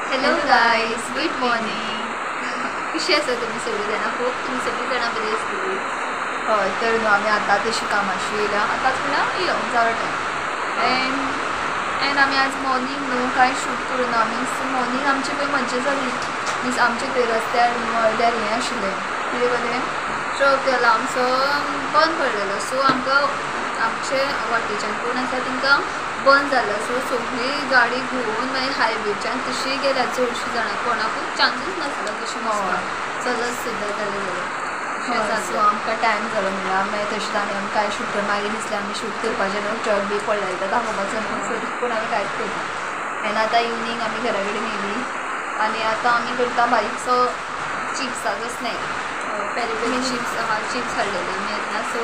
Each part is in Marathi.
Hello guys, good morning. कशी आसा तुम्ही सगळी जाणां? होप तुम्ही सगळी जाणां बरी आसतली. हय, तर न्हू आमी आतां तशी कामाशी येयल्या. आतांच म्हणल्यार येयलो जालो टायम. एंड आमी आज मॉर्निंग न्हू कांय शूट करून आमी मॉर्निंग आमची पळय मज्जा जाली. मीन्स आमचे थंय रस्त्यार मळ्यार हें आशिल्लें कितें कडेन ट्रक गेलो आमचो बंद पडलेलो. सो आमकां आमचे वाटेच्यान कोण आसा तांकां बंद जालो. सो सगळी गाडी घेवन मागीर हायवेच्यान तशी गेल्या. चडशीं जाणां कोणाकूच चान्सूच नासलो तशें वचपाक. चलत सुद्दां जालें जाल्यार सो आमकां टायम जालो म्हणल्यार मागीर तशेंच आमी कांय शूट कर मागीर दिसलें आमी शूट करपाचें न्हू ट्रक बी पडलेलो तो दाखोवपाचो न्हू. सो पूण आमी कांयच करना. एन्ड आतां इवनींग आमी घरा कडेन येयली आनी आतां आमी करता बारीकसो चिप्साचो स्नॅक. पेरी पेरी चिप्स आहा, चिप्स हाडलेले आमी येतना. सो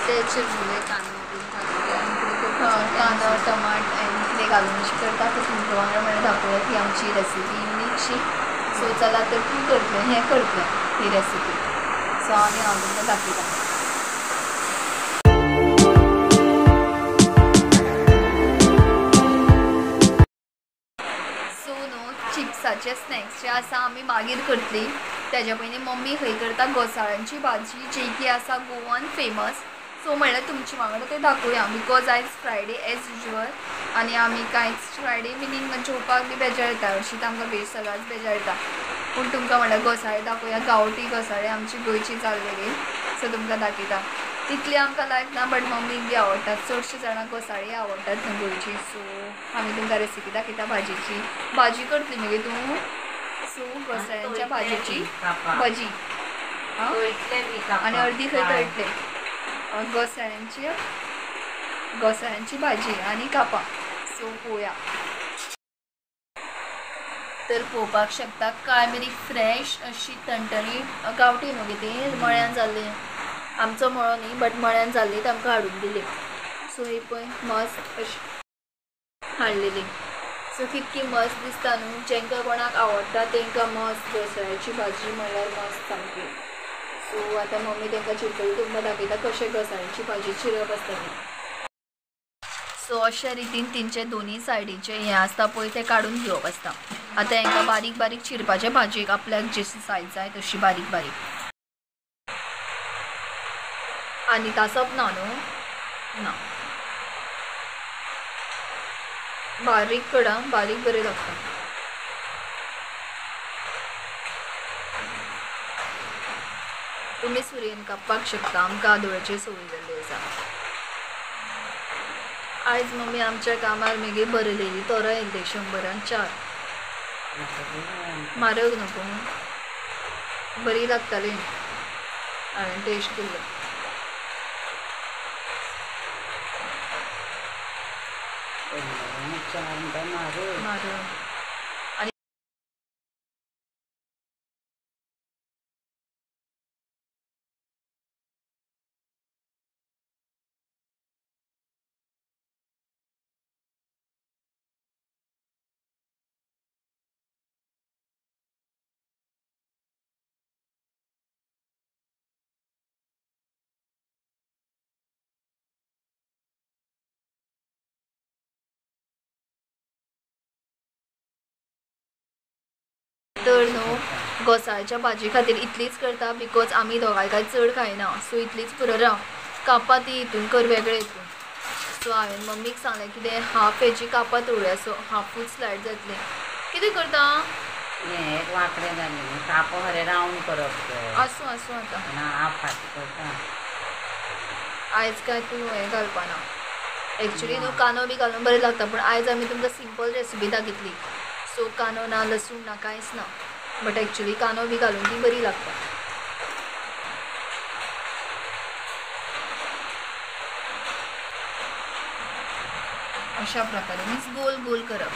ते चिरमुले कांदो कांदो टमाट एंड कितें घालून अशें करता. सो तुमच्या वांगडा म्हणल्यार दाखोवया ती आमची रेसिपी युनिकशी. सो चला तर तूं करतलें हें करतलें ही रेसिपी. सो आमी हांव तुमकां दाखयता. सो न्हू चिप्साचे स्नॅक्स जे आसा आमी मागीर करतली. तेज्या पयलीं मम्मी खंय करता घोसाळ्यांची भाजी जी की आसा गोवन फेमस. सो म्हणल्यार तुमचे वांगडा तें दाखोवया बिकॉज आयज फ्रायडे एज युजल आनी आमी कांयच फ्रायडे मिनींग जेवपाक बी बेजार येता. अशीच आमकां वेज सगळ्याच बेजार येता. पूण तुमकां म्हणल्यार घोसाळी दाखोवया. गांवठी घोसाळी आमची गोंयची जाल्लेली. सो तुमकां दाखयता. तितली आमकां लायक ना बट मम्मीक बी आवडटात. चडशीं जाणां घोसाळी आवडटात न्हू गोंयची. सो आमी तुमकां रेसिपी दाखयता भाजयेची. भाजी करतली मगे तूं. सो घोसाळ्यांच्या भाजयेची भाजी आनी अर्दी खंय तळटले. घोसाळ्यांची भाजी आनी कापां. सो पळोवया. तर पळोवपाक शकता काय बरी फ्रेश अशी टणटणीत गांवठी न्हू ती मळ्यान जाल्ली. आमचो मळो न्ही बट मळ्यान जाल्ली आमकां हाडून दिली. सो ही पळय मस्त अशी हाडलेली. सो कितकी मस्त दिसता न्हू. जेंकां कोणाक आवडटा तांकां मस्त घोसाळ्याची भाजी म्हणल्यार मस्त सामकी. सो आतां मम्मी तांकां चिरतली तुमकां दाखयता कशें घोसाळ्याची भाजी चिरप आसता ती. सो अशे रितीन तेंचे दोनी सायडीचे हें आसता पळय तें काडून घेवप आसता. आतां हांकां बारीक बारीक चिरपाचें भाजयेक आपल्याक जशी सायज जाय तशी बारीक बारीक. आनी तासप ना न्हू ना बारीक करा बारीक बरें लागता. तुमी सुरयेन कापपाक शकता. आमकां आदोळ्याची संवय जाल्ली आसा. आयज मम्मी आमच्या कामार मगे बरयलेली तोरां येयल्ली 100 म्हारग नको बरी लागताली. हांवें टेस्ट केल्लो. म्हारग आनी तर न्हू घोसाळ्याच्या भाजी खातीर इतलीच करता बिकॉज आमी दोगांय काय चड खायना. सो इतलीच पुरो राव कापां ती हितून कर वेगळे हितून. सो हांवें मम्मीक सांगलें कितें हाफ हेजी कापां तळुया. सो हाफूच स्लायड जातली. कितें करता वांकडे जाले कापो खरें रावंड करप. आसूं आसूं आतां हाफ करता. आयज काय तूं हें घालपाना. एक्चुली न्हू कांदो बी घालून बरें लागता पूण आयज आमी तुमकां सिंपल रेसिपी दाखयतली. सो कांदो ना लसूण ना कांयच ना बट एक्चुली कांदो बी घालून ती बरी लागता. अशा प्रकारे मीन्स गोल गोल करप.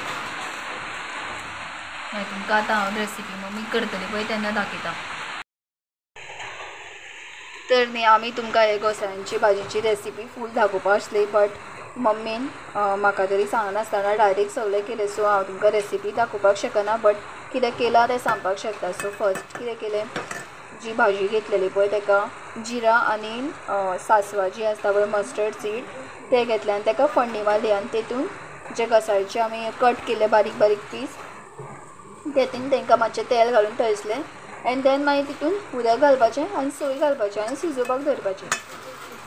मागीर तुमकां आतां हांव रेसिपी मम्मी करतली पळय तेन्ना दाखयता. तर न्ही आमी तुमकां हे घोसाळ्यांची भाजीची रेसिपी फूल दाखोवपा आसली बट मम्मीन म्हाका तरी सांगनासतना डायरेक्ट सगळें केलें. सो हांव तुमकां रेसिपी दाखोवपाक शकना बट कितें केलां तें सांगपाक शकता. सो फर्स्ट कितें केलें जी भाजी घेतलेली पळय ताका जिरा आनी सासवां जी आसता पळय मस्टर्ड सीड ते घेतले आनी ताका फोण्णी मारली आनी तेतून जे घोसाळ्याचे आमी कट केले बारीक बारीक पीस तेतून तांकां मातशें तेल घालून थंयसलें एंड देन मागीर तितून उदक घालपाचें आनी सोय घालपाचें आनी शिजोवपाक दवरपाचें.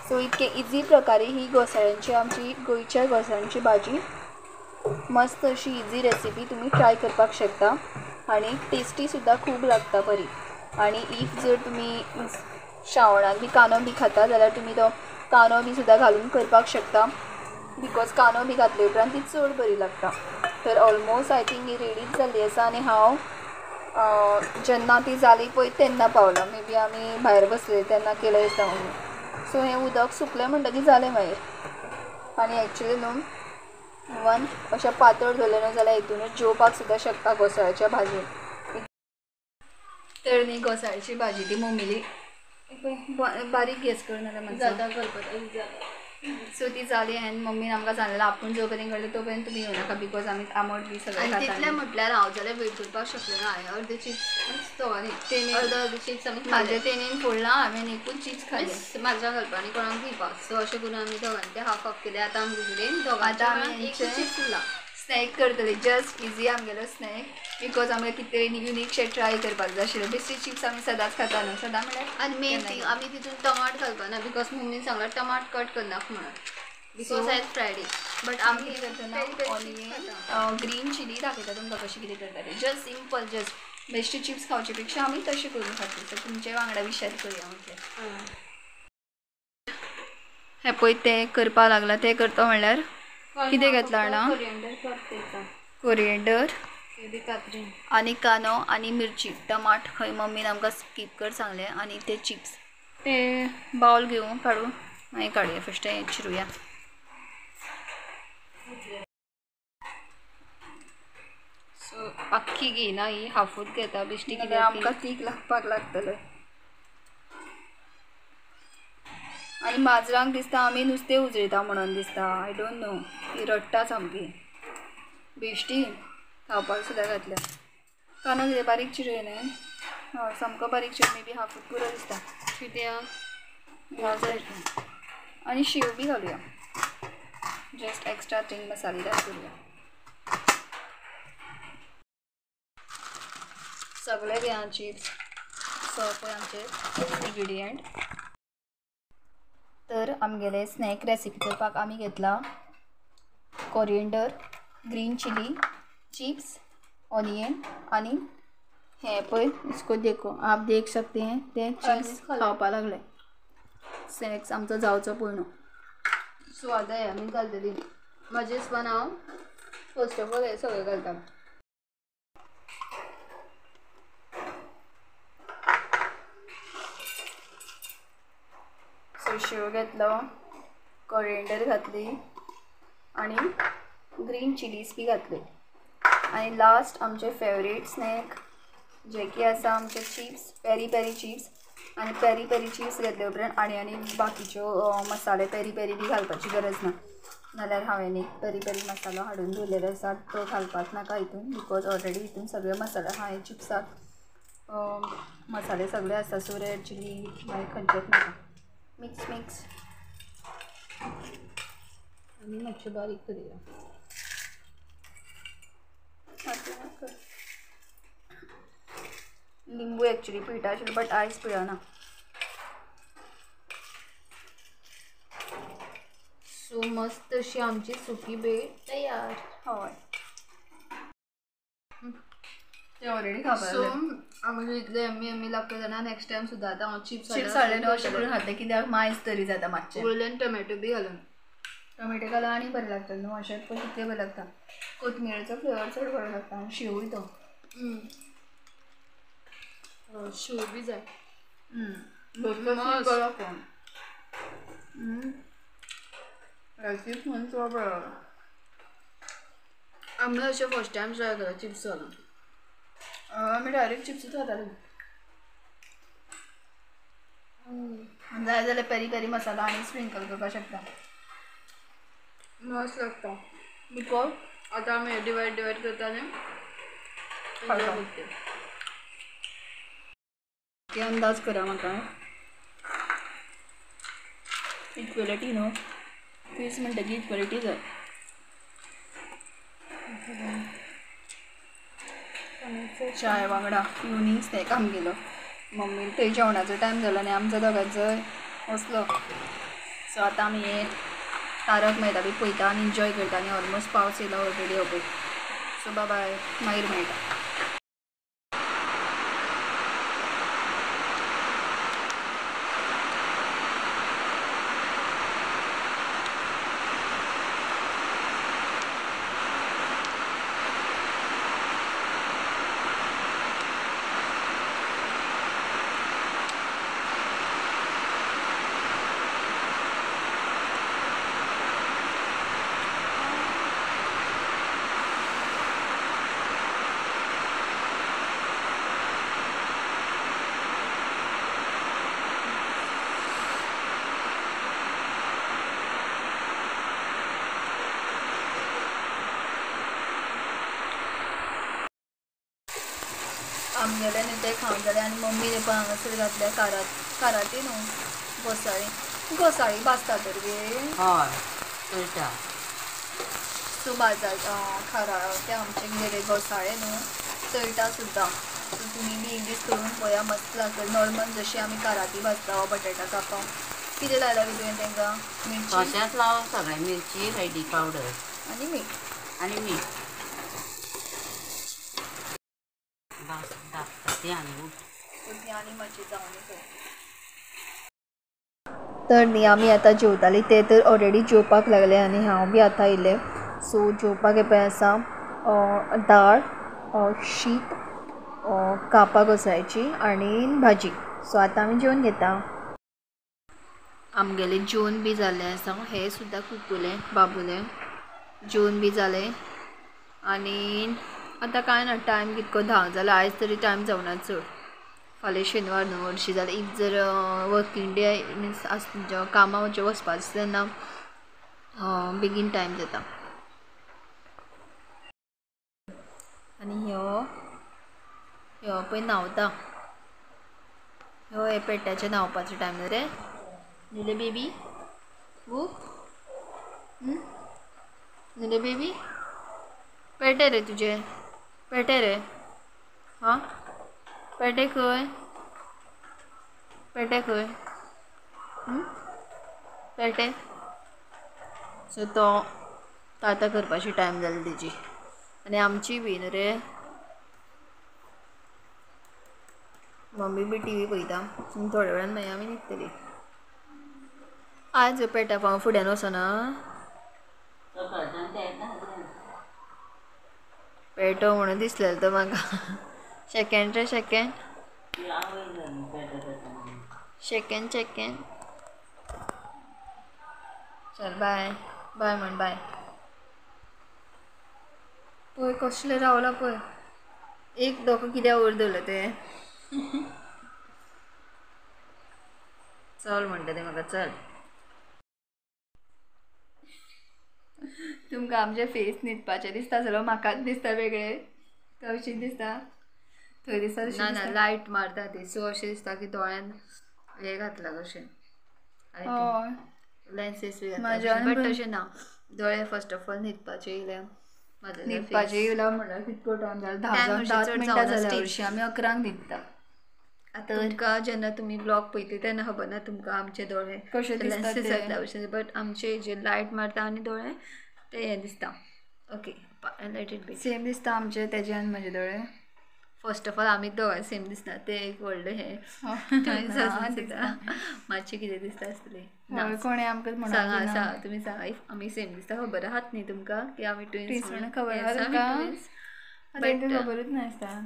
सो इतके इजी प्रकारे ही घोसाळ्यांची आमची गोंयच्या घोसाळ्यांची भाजी मस्त अशी इजी रेसिपी तुम्ही ट्राय करपाक शकता आणि टेस्टी सुद्दां खूब लागता बरी. आणि इफ जर तुमी श्रावणाक बी कांदो बी खाता जाल्यार तुमी तो कांदो बी सुद्दां घालून करपाक शकता बिकॉज कांदो बी घातले उपरांत ती चड बरी लागता. तर ऑलमोस्ट आय थिंक ही रेडीच जाल्ली आसा आनी हांव जेन्ना ती जाली पळय तेन्ना पावलां. मे बी आमी भायर बसले तेन्ना केलें दिसता म्हणून. सो हें उदक सुकलें म्हणटकीर जालें मागीर. आनी एक्चुली न्हू इवन अशें पातळ दवरलें न्हू जाल्यार हितूनच जेवपाक सुद्दां शकता घोसाळ्याच्या भाजयेन. तर न्ही घोसाळ्याची भाजी ती मम्मीली बारीक गॅस करून जाता करपाक. सो ती जाली आनी मम्मीन आमकां सांगलें आपूण जो पर्यंत करता तो पर्यंत तुमी येवं नाका बिकॉज आमी आमट बी सगळें खाता. तितलें म्हटल्यार हांव जाल्यार वेट करपाक शकलें ना. हांवें अर्दे चिप्स तो आनी तेणी अर्दे चिप्स आमी म्हाजे तेणीन फोडला हांवें एकूच चिप्स खाल्ले म्हाज्या घालपा आनी कोणाक दिवपाक. सो अशें करून आमी दोगांनी ते हाफ हाफ केले. आतां आमचे कडेन दोगांचे आमी एक चिप्स उरला. स्नॅक करतले जस्ट इजी आमगेलो स्नॅक बिकॉज आमकां कितें युनिकशें ट्राय करपाक जाय आशिल्लें. बेश्टे चिप्स आमी सदांच खाता न्हू सदां म्हळ्यार. आनी मेन थींग आमी तितून टमाट घालपा ना बिकॉज मम्मीन सांगलां टमाट कट करनाक म्हणून बिकॉज आयज फ्रायडे. बट आमी कितें करतना ऑनियन ग्रीन चिली दाखयता तुमकां कशें कितें करता तें. जस्ट सिंपल जस्ट बेश्टे चिप्स खावचे पेक्षा आमी तशें करून खातले. सो तुमचे वांगडा बी शेअर करुया म्हटलें. हें पळय तें करपा लागला तें करता म्हणल्यार कितें घेतलां जाणा कोरिएंडर आनी कांदो आनी मिरची टमाट खंय मम्मीन आमकां स्कीप कर सांगलें आनी ते चिप्स ते बावल घेवन काडून मागीर काडुया. फस्ट हें चिरुया. सो आख्खी घेयना ही हाफूच घेता बेश्टी कितें आमकां तीख लागपाक लागतलें. आनी माजरांक दिसता आमी नुस्तें उजळटा म्हणून दिसता. आय डोंट नो ही रडटा सामकी बेश्टी खावपाक सुद्दां घातल्या. कांदो कितें बारीक चिरयलें हय सामको बारीक चिर मे बी हाफूच पुरो दिसता कित्याक आनी शेव बी घालुया. जस्ट एक्स्ट्रा थिंग मसालेदार करुया. सगळे घेया चिप्स. सो पळय आमचे इन्ग्रिडियंट. तर आमगेले स्नॅक रेसिपी करपाक आमी घेतला coriander green chilli chips onion आनी हें पळय इसको देखो आप देख सकते हैं ते चिप्स खावपा लागले. स्नॅक्स आमचो जावचो पळय न्हू. सो आतां हें आमी घालतली. म्हाजे हिसपान हांव फस्ट ऑफ ऑल हें सगळें घालता. सो शेव घेतलो कोरिएंडर घातली आनी ग्रीन चिलीज बी घातले आनी लास्ट आमचे फेवरेट स्नॅक जे की आसा आमचे चिप्स पेरी पेरी चिप्स आनी पेरी पेरी चिप्स घेतले उपरांत आनी बाकीच्यो मसाले पेरी पेरी बी घालपाची गरज ना. नाल्यार हांवें एक पेरी पेरी मसालो हाडून दवरलेलो आसा तो घालपाक नाका हितून बिकॉज ऑलरेडी हितून सगळे मसाले आहा. हे चिप्साक मसाले सगळे आसा. सो रेड चिली मागीर खंयचेच नाका. मिक्स आनी मातशें बारीक करुया. लिंबू एक्चुली पिळटा आशिल्लो बट आयज पिळना. सो मस्त अशी आमची सुकी भेळ तयार. हय ते ऑलरेडी खावपा सो आमकां इतलें एम्मी लागता जाणा नेक्स्ट टायम सुद्दां आतां हांव चिप्स हाडले न्हू अशें करून खातलें कित्याक मायज तरी जाता मातशें. उरलें टोमॅटो बी घालून टोमॅटो घालून आनी बरें लागतलें न्हू. अशेंच पण कितलें बरें लागता. कोथमिरेचो फ्लेवर चड बरो लागता आनी शेवूय तो शेव बी जाय. बरो फोन चिप्स म्हणून चड बरो लागला. आमी अशें फस्ट टायम ट्राय केला चिप्स घालून. आमी डायरेक्ट चिप्सूच खाताली. जाय जाल्यार पेरी पेरी मसाला आनी स्प्रिंकल करपाक शकता. मस्त लागता बिकॉज आतां आमी डिवायड करता न्ही ते अंदाज करा म्हाका. इक्वेलिटी न्हू पीस म्हणटकीर इक्वेलिटी जाय. चाय वांगडा इवनिंग स्नॅक आमी गेलो मम्मी थंय जेवणाचो टायम जालो आनी आमचो दोगांचो वसलो सो आतां आमी हे तारक मेहता बी पळयता आनी एन्जॉय करता आनी ऑलमोस्ट पावस येयलो ऑलरेडी हो पळय सो बाय मागीर मेळटा आमगेले न्ही ते खावंक जाले आनी मम्मीने पण हांगासर घातल्या काराती न्हू घोसाळी भाजता तर गे हय करता सो बाजार खारा ते आमचे गेले घोसाळे न्हू तळटा सुद्दां सो तुमी बी एक दीस करून पळया मस्त लागता नॉर्मल जशी आमी काराती भाजता वा बटाटा कापां कितें लायला बी तुवें तांकां मिरची तशेंच लावप सगळें मिरची हळदी पावडर आनी मीठ धाकटा ती आनी ती आनी मातशी जावन तर न्ही आमी आतां जेवतालीं ते तर ऑलरेडी जेवपाक लागले आनी हांव बी आतां येयलें सो जेवपाक येपय आसा दाळ शीत कापां घोसाळ्याची आनी भाजी सो आतां आमी जेवन घेता आमगेलें जेवण बी जालें आसा हें सुद्दां कुकुलें बाबुलें जेवण बी जालें आनी आतां कांय ना टायम कितको 10 जालो आयज तरी टायम जावना चड फाल्यां शेनवार न्हू हरशीं जाल्यार इफ जर वर्कींग डे मिन्स कामां वचपाचें आसता तेन्ना बेगीन टायम जाता आनी ह्यो पळय न्हांवता हे पेट्याचें न्हांवपाचो टायम न्हू रे न्हिदे बेबी न्हिदे बेबी पेटे रे तुजे पेटे रे हां पेटे खंय पेटे सो तो ताता करपाची टायम जाली तेजी आनी आमची बी न्हू रे मम्मी बी टी व्ही पळयता थोड्या वेळान मागीर आमी न्हिदतलीं आज पेटा पाव फुड्यान वचना पेटो म्हणून दिसलेलो तो म्हाका सेकेंड रे सेकेंड चल बाय बाय म्हण बाय पळय कसले रावला पळय एक दोको कित्याक वयर दवरला ते चल म्हणटा ते म्हाका चल तुमकां आमचे फेस न्हिदपाचे दिसता जाल्यार म्हाकाच दिसता वेगळे कशें दिसता थंय दिसता ना लायट मारता ती सो अशें दिसता की दोळ्यान हें घातला कशें लेन्सीस बी घातला बट तशें ना दोळे फर्स्ट ऑफ ऑल न्हिदपाचे येयल्या न्हिदपाचे येयला म्हणल्यार कितको टायम जालो 10 मिनटां जाल्या हरशीं आमी 11 न्हिदता आतां तुमकां जेन्ना तुमी ब्लॉग पळयता तेन्ना खबर ना तुमकां आमचे दोळे कशे लेन्सीस घातला अशें बट आमचे जे लायट मारता आनी दोळे ते हें दिसता okay let it be same दिसता आमचे तेजे आनी म्हजे दोळे फर्स्ट ऑफ ऑल आमी दोगांय सेम दिसना ते एक व्हडलें हें मातशें कितें दिसता आसतलें कोणें आमकां सांगा तुमी सांगा इफ आमी सेम दिसता खबर आहात न्ही तुमकां की आमी ट्विन्स म्हणून खबर खबरूच नासता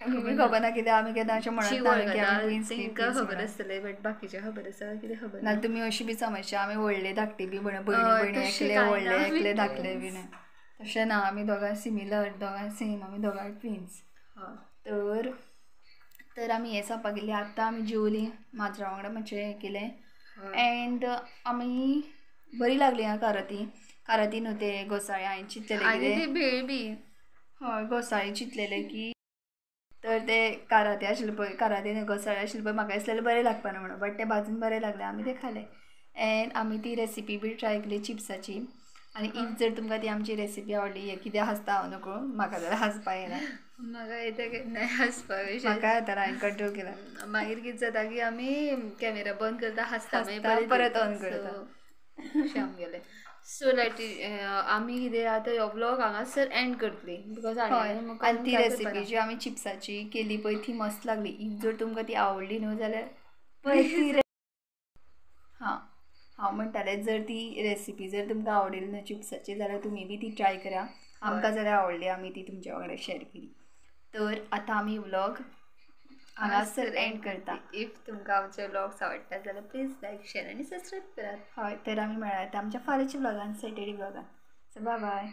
खबर ना कितें आमी केन्ना अशें म्हणटा तांकां खबर आसतलें बट बाकीच्या खबर आसा कितें खबर ना तुमी अशी बी समजशा आमी व्हडले धाकटे बी भयणी एकले व्हडले एकले धाकले बी तशें ना आमी दोगांय सिमिलर दोगांय सेम आमी दोगांय ट्विन्स तर आमी हें सांगपाक गेलीं आतां आमी जेवलीं माजरा वांगडा मातशें हें केलें एंड आमी बरी लागली आं काराती न्हू ते घोसाळे हांवें चिंतलेलें भेळ बी हय घोसाळे चिंतलेले की तर ते काराते आशिल्ले पळय काराते न्हू घोसाळे आशिल्ले पळय म्हाका दिसलेलें बरें लागपाना म्हणून बट ते भाजून बरें लागलें आमी ते खालें एंड आमी ती रेसिपी बी ट्राय केली चिप्साची आणि इफ जर तुमकां ती आमची रेसिपी आवडली कितें हांसता हांव नको म्हाका जाल्यार हांसपा येना म्हाका येता केन्नाय हांसपाक म्हाका येता हांवें कंट्रोल केला मागीर कितें जाता की आमी कॅमेरा बंद करता हांसता मागीर परत ऑन करता श्याम गेले सो लेट आमी कितें आतां हो ब्लॉग हांगासर एंड करतली बिकॉज आनी ती रेसिपी जी आमी चिप्साची केली पळय ती मस्त लागली इफ जर तुमकां ती आवडली न्हू जाल्यार पळय ती हां हांव म्हणटालें जर ती रेसिपी जर तुमकां आवडली न्हू चिप्साची जाल्यार तुमी बी ती ट्राय करा आमकां जाल्यार आवडली आमी ती तुमच्या वांगडा शेअर केली तर आतां आमी व्लॉग हांगासर एंड करता इफ तुमकां आमचे ब्लॉग्स आवडटा जाल्यार प्लीज लायक शेअर आनी सबस्क्रायब करात हय तर आमी मेळ्ळा आमच्या फाल्यांच्या ब्लॉगान सॅटर्डे ब्लॉगान सो बाय बाय